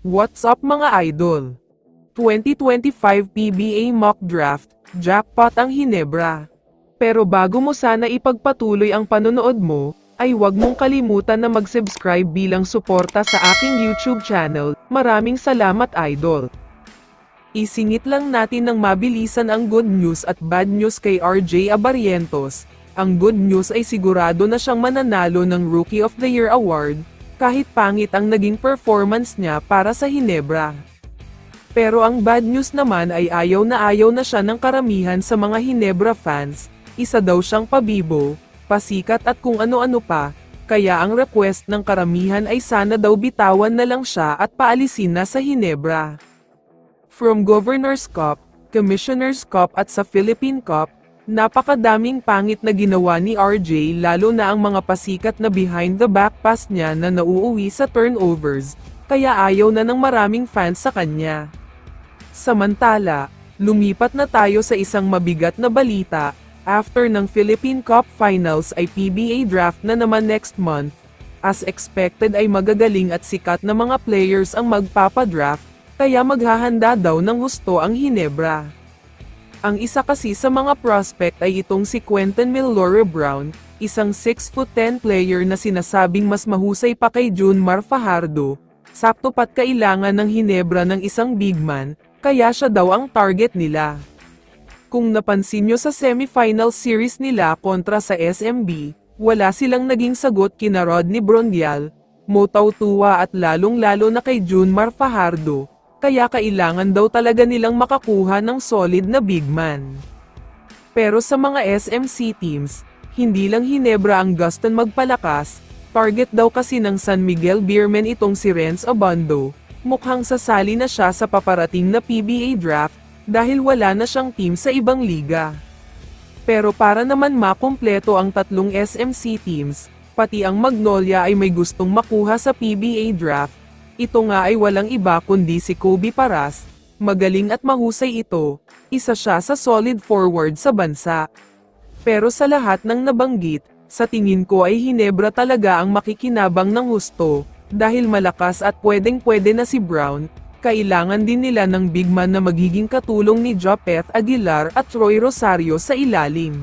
What's up mga idol? 2025 PBA Mock Draft, jackpot ang Hinebra. Pero bago mo sana ipagpatuloy ang panonood mo, ay huwag mong kalimutan na mag-subscribe bilang suporta sa aking YouTube channel. Maraming salamat idol. Isingit lang natin ng mabilisan ang good news at bad news kay RJ Abarientos. Ang good news ay sigurado na siyang mananalo ng Rookie of the Year Award, kahit pangit ang naging performance niya para sa Hinebra. Pero ang bad news naman ay ayaw na siya ng karamihan sa mga Hinebra fans, isa daw siyang pabibo, pasikat at kung ano-ano pa, kaya ang request ng karamihan ay sana daw bitawan na lang siya at paalisin na sa Hinebra. From Governor's Cup, Commissioner's Cup at sa Philippine Cup, napakadaming pangit na ginawa ni RJ lalo na ang mga pasikat na behind the back pass niya na nauuwi sa turnovers, kaya ayaw na ng maraming fans sa kanya. Samantala, lumipat na tayo sa isang mabigat na balita, after ng Philippine Cup Finals ay PBA draft na naman next month. As expected ay magagaling at sikat na mga players ang magpapadraft, kaya maghahanda daw ng husto ang Hinebra. Ang isa kasi sa mga prospect ay itong si Quentin Milore Brown, isang 6'10" player na sinasabing mas mahusay pa kay Junmar Fajardo. Sakto pat kailangan ng Hinebra ng isang big man, kaya siya daw ang target nila. Kung napansin nyo sa semifinal series nila kontra sa SMB, wala silang naging sagot kina Rodney Brondial, Mo Tautua at lalong-lalo na kay Junmar Fajardo. Kaya kailangan daw talaga nilang makakuha ng solid na big man. Pero sa mga SMC teams, hindi lang Hinebra ang guston magpalakas, target daw kasi ng San Miguel Beermen itong si Renz Abando. Mukhang sasali na siya sa paparating na PBA draft, dahil wala na siyang team sa ibang liga. Pero para naman makumpleto ang tatlong SMC teams, pati ang Magnolia ay may gustong makuha sa PBA draft. Ito nga ay walang iba kundi si Kobe Paras, magaling at mahusay ito, isa siya sa solid forward sa bansa. Pero sa lahat ng nabanggit, sa tingin ko ay Hinebra talaga ang makikinabang ng husto, dahil malakas at pwedeng-pwede na si Brown, kailangan din nila ng big man na magiging katulong ni Japeth Aguilar at Troy Rosario sa ilalim.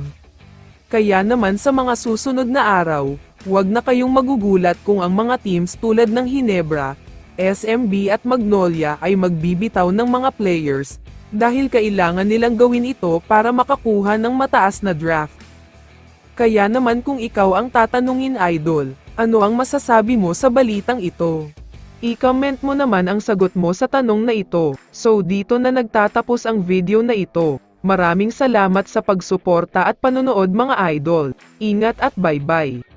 Kaya naman sa mga susunod na araw, huwag na kayong magugulat kung ang mga teams tulad ng Hinebra, SMB at Magnolia ay magbibitaw ng mga players, dahil kailangan nilang gawin ito para makakuha ng mataas na draft. Kaya naman kung ikaw ang tatanungin idol, ano ang masasabi mo sa balitang ito? I-comment mo naman ang sagot mo sa tanong na ito. So dito na nagtatapos ang video na ito. Maraming salamat sa pagsuporta at panonood mga idol. Ingat at bye-bye.